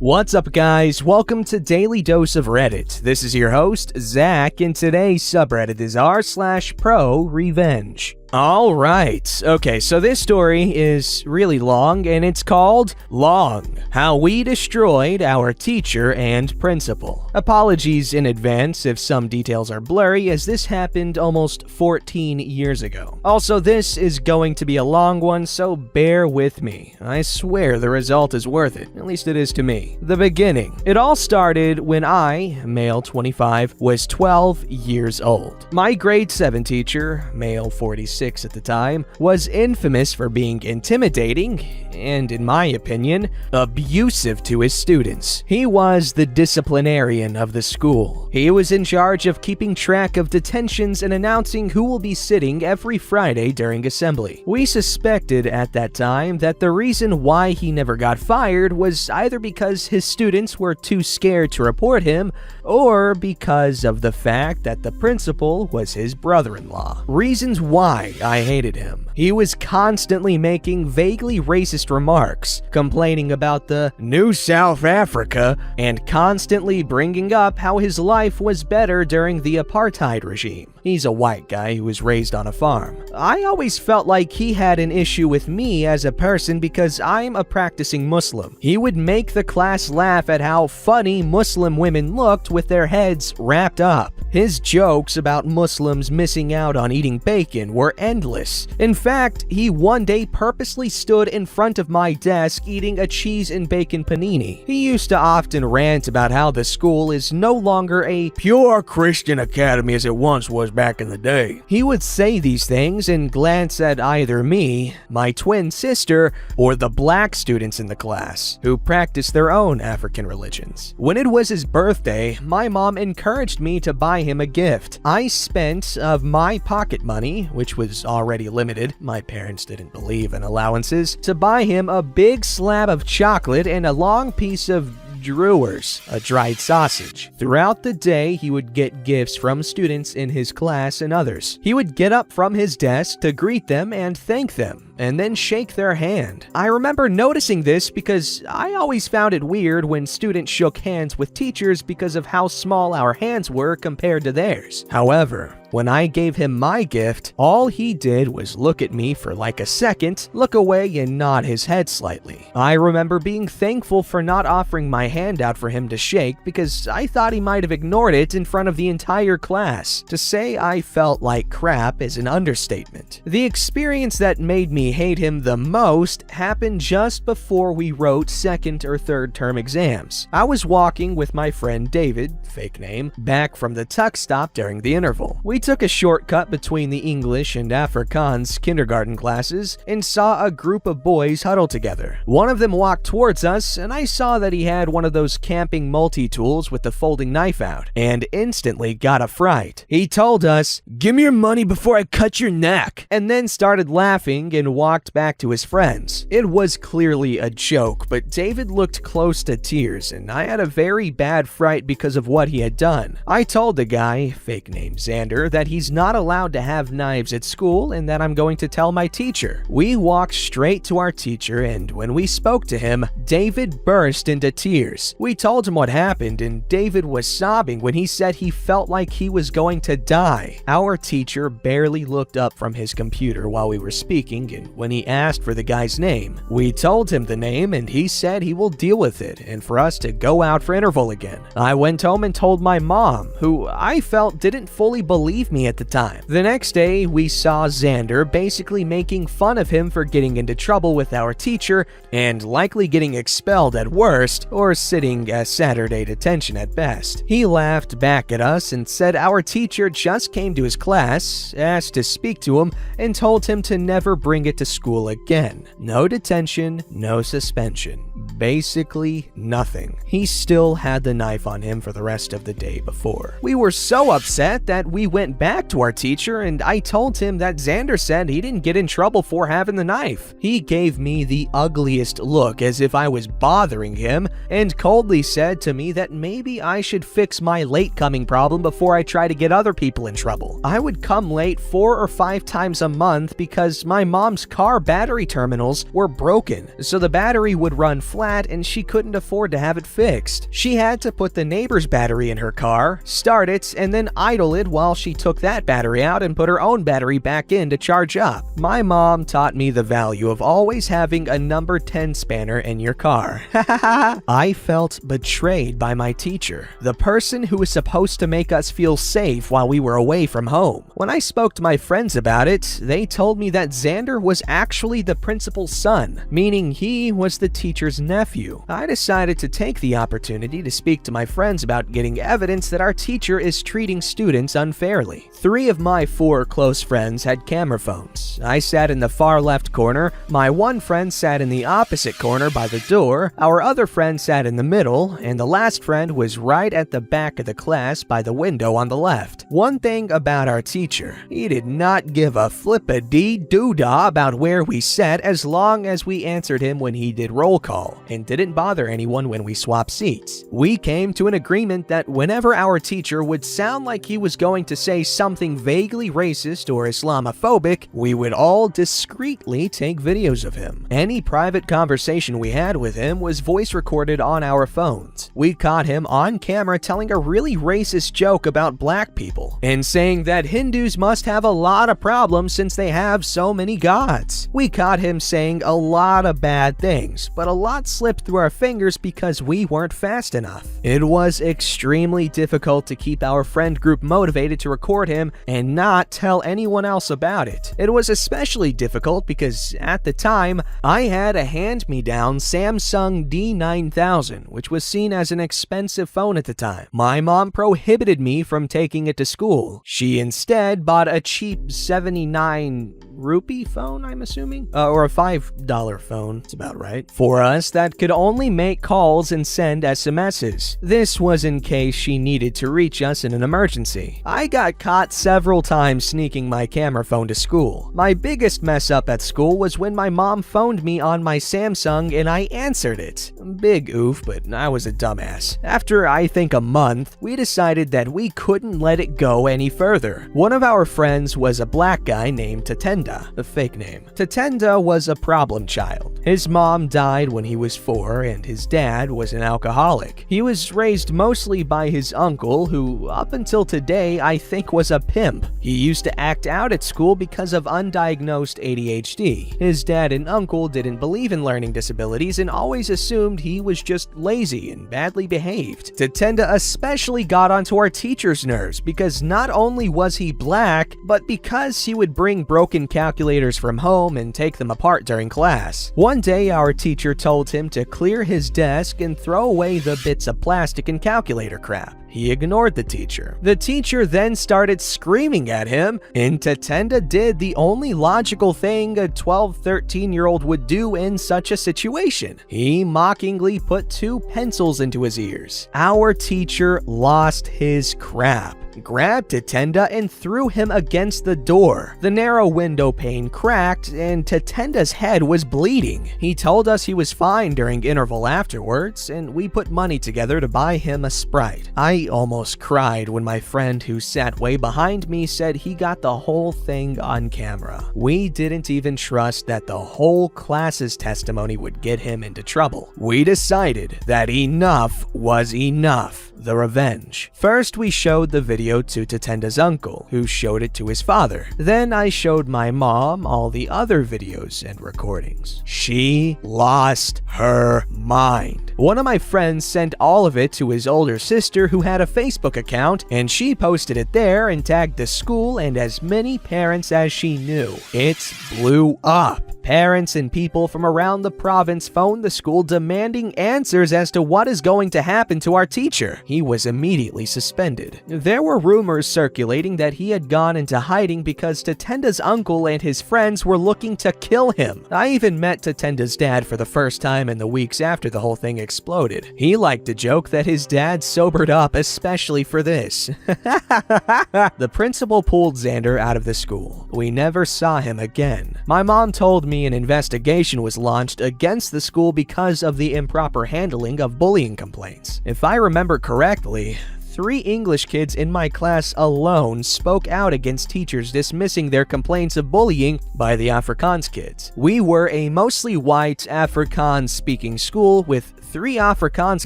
What's up, guys? Welcome to Daily Dose of Reddit. This is your host, Zach, and today's subreddit is r/ProRevenge. Alright, okay, so this story is really long, and it's called Long: How We Destroyed Our Teacher and Principal. Apologies in advance if some details are blurry, as this happened almost 14 years ago. Also, this is going to be a long one, so bear with me. I swear the result is worth it, at least it is to me. The beginning. It all started when I, male 25, was 12 years old. My grade 7 teacher, male 46 at the time, was infamous for being intimidating and, in my opinion, abusive to his students. He was the disciplinarian of the school. He was in charge of keeping track of detentions and announcing who will be sitting every Friday during assembly. We suspected at that time that the reason why he never got fired was either because his students were too scared to report him, or because of the fact that the principal was his brother-in-law. Reasons why I hated him. He was constantly making vaguely racist remarks, complaining about the New South Africa, and constantly bringing up how his life was better during the apartheid regime. He's a white guy who was raised on a farm. I always felt like he had an issue with me as a person because I'm a practicing Muslim. He would make the class laugh at how funny Muslim women looked with their heads wrapped up. His jokes about Muslims missing out on eating bacon were endless. In fact, he one day purposely stood in front of my desk eating a cheese and bacon panini. He used to often rant about how the school is no longer a pure Christian academy as it once was back in the day. He would say these things and glance at either me, my twin sister, or the black students in the class, who practiced their own African religions. When it was his birthday, my mom encouraged me to buy him a gift. I spent of my pocket money, which was already limited, my parents didn't believe in allowances, to buy him a big slab of chocolate and a long piece of Drewers, a dried sausage. Throughout the day, he would get gifts from students in his class and others. He would get up from his desk to greet them and thank them, and then shake their hand. I remember noticing this because I always found it weird when students shook hands with teachers because of how small our hands were compared to theirs. However, when I gave him my gift, all he did was look at me for like a second, look away, and nod his head slightly. I remember being thankful for not offering my hand out for him to shake because I thought he might have ignored it in front of the entire class. To say I felt like crap is an understatement. The experience that made me hate him the most happened just before we wrote second or third term exams. I was walking with my friend David, fake name, back from the tuck stop during the interval. We took a shortcut between the English and Afrikaans kindergarten classes and saw a group of boys huddled together. One of them walked towards us, and I saw that he had one of those camping multi-tools with the folding knife out, and instantly got a fright. He told us, "Give me your money before I cut your neck," and then started laughing and walked back to his friends. It was clearly a joke, but David looked close to tears, and I had a very bad fright because of what he had done. I told the guy, fake name Xander, that he's not allowed to have knives at school and that I'm going to tell my teacher. We walked straight to our teacher, and when we spoke to him, David burst into tears. We told him what happened, and David was sobbing when he said he felt like he was going to die. Our teacher barely looked up from his computer while we were speaking, and when he asked for the guy's name, we told him the name, and he said he will deal with it and for us to go out for interval again. I went home and told my mom, who I felt didn't fully believe me at the time. The next day, we saw Xander basically making fun of him for getting into trouble with our teacher and likely getting expelled at worst or sitting a Saturday detention at best. He laughed back at us and said our teacher just came to his class, asked to speak to him, and told him to never bring it to school again. No detention, no suspension. Basically nothing. He still had the knife on him for the rest of the day before. We were so upset that we went back to our teacher, and I told him that Xander said he didn't get in trouble for having the knife. He gave me the ugliest look as if I was bothering him, and coldly said to me that maybe I should fix my late coming problem before I try to get other people in trouble. I would come late 4 or 5 times a month because my mom's car battery terminals were broken, so the battery would run flat and she couldn't afford to have it fixed. She had to put the neighbor's battery in her car, start it, and then idle it while she took that battery out and put her own battery back in to charge up. My mom taught me the value of always having a number 10 spanner in your car. I felt betrayed by my teacher, the person who was supposed to make us feel safe while we were away from home. When I spoke to my friends about it, they told me that Xander was actually the principal's son, meaning he was the teacher's nephew. I decided to take the opportunity to speak to my friends about getting evidence that our teacher is treating students unfairly. 3 of my 4 close friends had camera phones. I sat in the far left corner, my one friend sat in the opposite corner by the door, our other friend sat in the middle, and the last friend was right at the back of the class by the window on the left. One thing about our teacher, he did not give a flip-a-dee-doo-dah about where we sat as long as we answered him when he did roll call, and didn't bother anyone when we swapped seats. We came to an agreement that whenever our teacher would sound like he was going to say something vaguely racist or Islamophobic, we would all discreetly take videos of him. Any private conversation we had with him was voice recorded on our phones. We caught him on camera telling a really racist joke about black people and saying that Hindus must have a lot of problems since they have so many gods. We caught him saying a lot of bad things, but a lot slipped through our fingers because we weren't fast enough. It was extremely difficult to keep our friend group motivated to record him and not tell anyone else about it. It was especially difficult because at the time, I had a hand-me-down Samsung D9000, which was seen as an expensive phone at the time. My mom prohibited me from taking it to school. She instead bought a cheap 79 rupee phone, I'm assuming? Or a $5 phone, it's about right, for us that could only make calls and send SMSs. This was in case she needed to reach us in an emergency. I got caught several times sneaking my camera phone to school. My biggest mess up at school was when my mom phoned me on my Samsung and I answered it. Big oof, but I was a dumbass. After I think a month, we decided that we couldn't let it go any further. One of our friends was a black guy named Tatenda, a fake name. Tatenda was a problem child. His mom died when he was 4 and his dad was an alcoholic. He was raised mostly by his uncle, who up until today I think was a pimp. He used to act out at school because of undiagnosed ADHD. His dad and uncle didn't believe in learning disabilities and always assumed he was just lazy and badly behaved. Tatenda especially got onto our teacher's nerves because not only was he black, but because he would bring broken calculators from home and take them apart during class. One day, our teacher told him to clear his desk and throw away the bits of plastic and calculator crap. He ignored the teacher. The teacher then started screaming at him, and Tatenda did the only logical thing a 13-year-old would do in such a situation. He mockingly put 2 pencils into his ears. Our teacher lost his crap, grabbed Tatenda and threw him against the door. The narrow window pane cracked and Tatenda's head was bleeding. He told us he was fine during interval afterwards, and we put money together to buy him a Sprite. I almost cried when my friend who sat way behind me said he got the whole thing on camera. We didn't even trust that the whole class's testimony would get him into trouble. We decided that enough was enough. The revenge. First, we showed the video to Tatenda's uncle, who showed it to his father. Then I showed my mom all the other videos and recordings. She lost her mind. One of my friends sent all of it to his older sister, who had a Facebook account, and she posted it there and tagged the school and as many parents as she knew. It blew up. Parents and people from around the province phoned the school demanding answers as to what is going to happen to our teacher. He was immediately suspended. There were rumors circulating that he had gone into hiding because Tatenda's uncle and his friends were looking to kill him. I even met Tatenda's dad for the first time in the weeks after the whole thing exploded. He liked to joke that his dad sobered up especially for this. The principal pulled Xander out of the school. We never saw him again. My mom told me an investigation was launched against the school because of the improper handling of bullying complaints. If I remember correctly, 3 English kids in my class alone spoke out against teachers dismissing their complaints of bullying by the Afrikaans kids. We were a mostly white Afrikaans-speaking school with 3 Afrikaans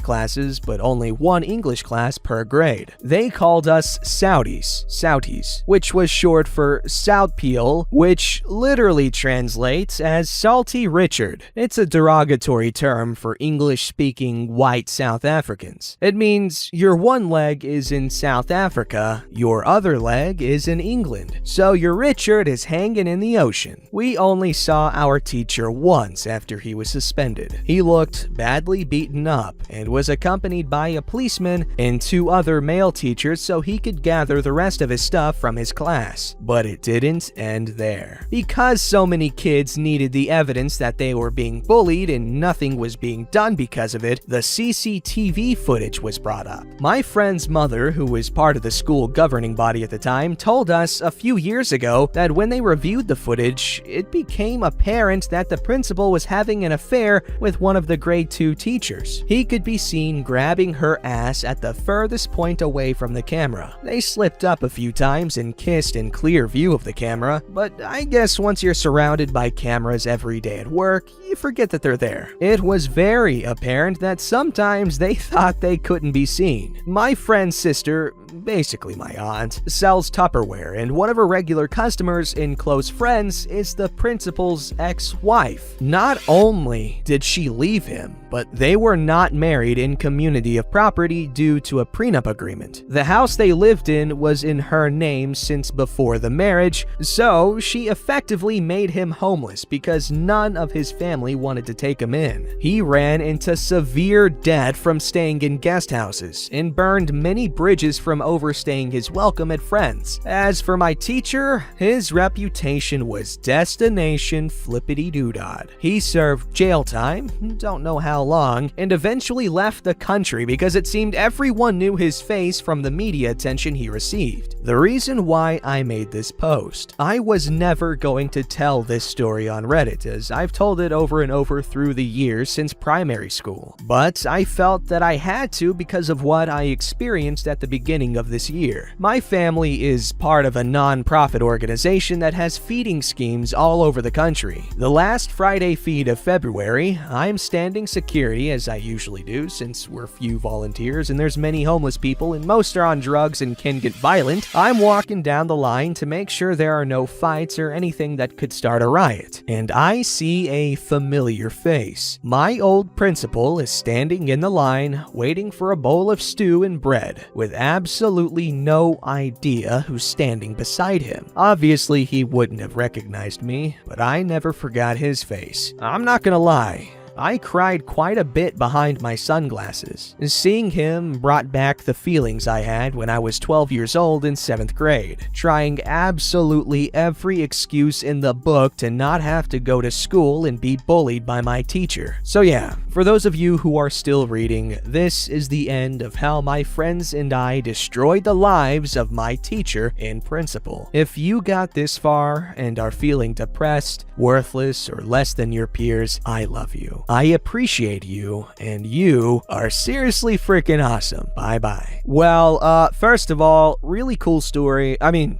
classes, but only 1 English class per grade. They called us Souties, which was short for Soutpeel, which literally translates as Salty Richard. It's a derogatory term for English-speaking white South Africans. It means your one leg is in South Africa, your other leg is in England, so your Richard is hanging in the ocean. We only saw our teacher once after he was suspended. He looked badly beaten up and was accompanied by a policeman and 2 other male teachers so he could gather the rest of his stuff from his class. But it didn't end there. Because so many kids needed the evidence that they were being bullied and nothing was being done because of it, the CCTV footage was brought up. My friend's mother, who was part of the school governing body at the time, told us a few years ago that when they reviewed the footage, it became apparent that the principal was having an affair with one of the grade 2 teachers. He could be seen grabbing her ass at the furthest point away from the camera. They slipped up a few times and kissed in clear view of the camera, but I guess once you're surrounded by cameras every day at work, you forget that they're there. It was very apparent that sometimes they thought they couldn't be seen. My friend's sister, basically my aunt, sells Tupperware, and one of her regular customers and close friends is the principal's ex-wife. Not only did she leave him, but they were not married in community of property due to a prenup agreement. The house they lived in was in her name since before the marriage, so she effectively made him homeless because none of his family wanted to take him in. He ran into severe debt from staying in guest houses and burned many bridges from overstaying his welcome at friends. As for my teacher, his reputation was destination flippity-doo-dah. He served jail time, don't know how long, and eventually left the country because it seemed everyone knew his face from the media attention he received. The reason why I made this post, I was never going to tell this story on Reddit, as I've told it over and over through the years since primary school. But I felt that I had to because of what I experienced at the beginning of this year. My family is part of a non-profit organization that has feeding schemes all over the country. The last Friday feed of February, I'm standing security as I usually do since we're few volunteers and there's many homeless people and most are on drugs and can get violent. I'm walking down the line to make sure there are no fights or anything that could start a riot. And I see a familiar face. My old principal is standing in the line waiting for a bowl of stew and bread with absolutely no idea who's standing beside him. Obviously, he wouldn't have recognized me, but I never forgot his face. I'm not gonna lie, I cried quite a bit behind my sunglasses. Seeing him brought back the feelings I had when I was 12 years old in 7th grade, trying absolutely every excuse in the book to not have to go to school and be bullied by my teacher. So yeah, for those of you who are still reading, this is the end of how my friends and I destroyed the lives of my teacher and principal. If you got this far and are feeling depressed, worthless, or less than your peers, I love you. I appreciate you, and you are seriously freaking awesome. Bye-bye. Well, first of all, really cool story. I mean,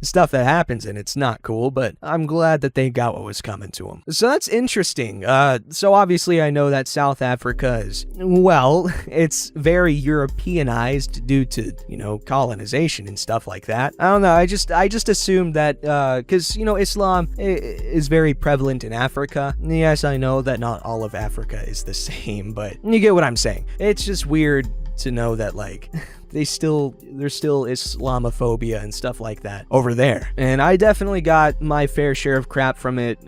stuff that happens and it's not cool, but I'm glad that they got what was coming to them. So that's interesting. So obviously I know that South Africa is, well, it's very Europeanized due to, colonization and stuff like that. I don't know, I just assumed that, because, Islam is very prevalent in Africa. Yes, I know that not all of Africa is the same, but you get what I'm saying. It's just weird to know that, there's still Islamophobia and stuff like that over there. And I definitely got my fair share of crap from it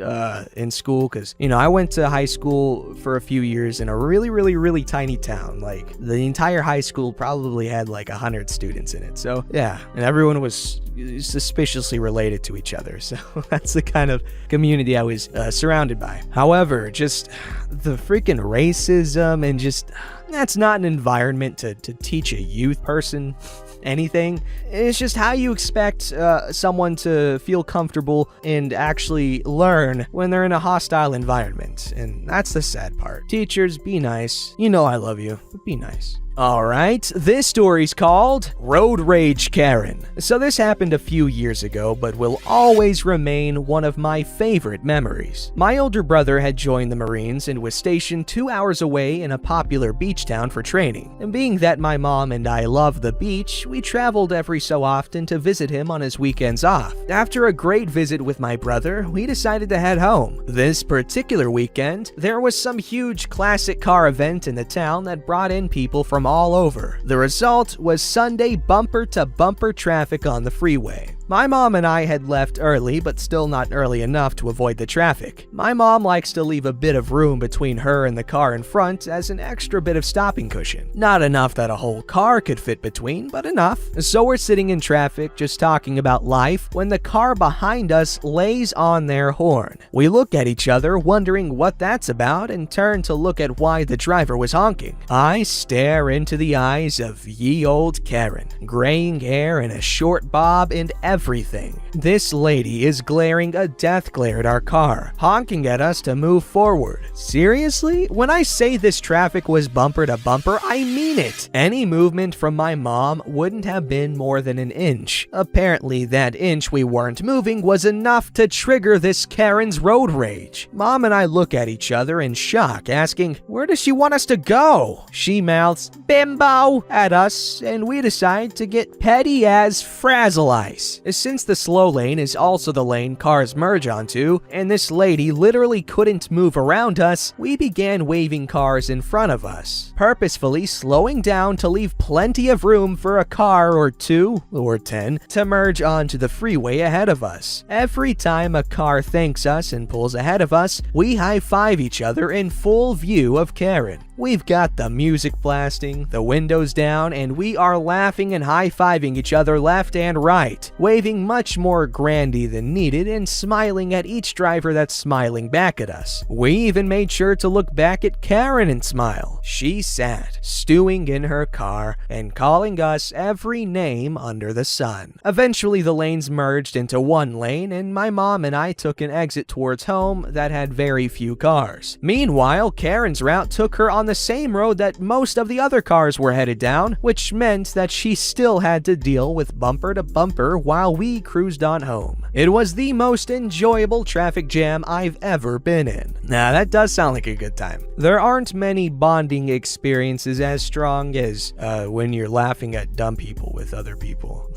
in school because, I went to high school for a few years in a really, really, really tiny town. The entire high school probably had 100 students in it. So yeah, and everyone was suspiciously related to each other. So that's the kind of community I was surrounded by. However, just the freaking racism and just... that's not an environment to teach a youth person, anything. It's just how you expect someone to feel comfortable and actually learn when they're in a hostile environment. And that's the sad part. Teachers, be nice. You know I love you, but be nice. Alright, this story's called Road Rage Karen. So this happened a few years ago, but will always remain one of my favorite memories. My older brother had joined the Marines and was stationed 2 hours away in a popular beach town for training. And being that my mom and I love the beach, we traveled every so often to visit him on his weekends off. After a great visit with my brother, we decided to head home. This particular weekend, there was some huge classic car event in the town that brought in people from all over. The result was Sunday bumper-to-bumper traffic on the freeway. My mom and I had left early, but still not early enough to avoid the traffic. My mom likes to leave a bit of room between her and the car in front as an extra bit of stopping cushion. Not enough that a whole car could fit between, but enough. So we're sitting in traffic just talking about life when the car behind us lays on their horn. We look at each other wondering what that's about and turn to look at why the driver was honking. I stare into the eyes of ye old Karen, graying hair and a short bob and everything. This lady is glaring a death glare at our car, honking at us to move forward. Seriously? When I say this traffic was bumper to bumper, I mean it. Any movement from my mom wouldn't have been more than an inch. Apparently, that inch we weren't moving was enough to trigger this Karen's road rage. Mom and I look at each other in shock, asking, "Where does she want us to go?" She mouths, "Bimbo," at us, and we decide to get petty as frazzle ice. Since the slow lane is also the lane cars merge onto, and this lady literally couldn't move around us, we began waving cars in front of us, purposefully slowing down to leave plenty of room for a car or 2 or 10 to merge onto the freeway ahead of us. Every time a car thanks us and pulls ahead of us, we high-five each other in full view of Karen. We've got the music blasting, the windows down, and we are laughing and high-fiving each other left and right, waving much more grandy than needed and smiling at each driver that's smiling back at us. We even made sure to look back at Karen and smile. She sat, stewing in her car and calling us every name under the sun. Eventually, the lanes merged into one lane, and my mom and I took an exit towards home that had very few cars. Meanwhile, Karen's route took her on the same road that most of the other cars were headed down, which meant that she still had to deal with bumper to bumper while we cruised on home. It was the most enjoyable traffic jam I've ever been in. Now, that does sound like a good time. There aren't many bonding experiences as strong as when you're laughing at dumb people with other people.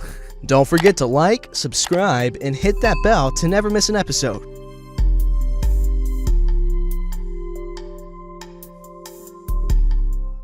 Don't forget to like, subscribe, and hit that bell to never miss an episode.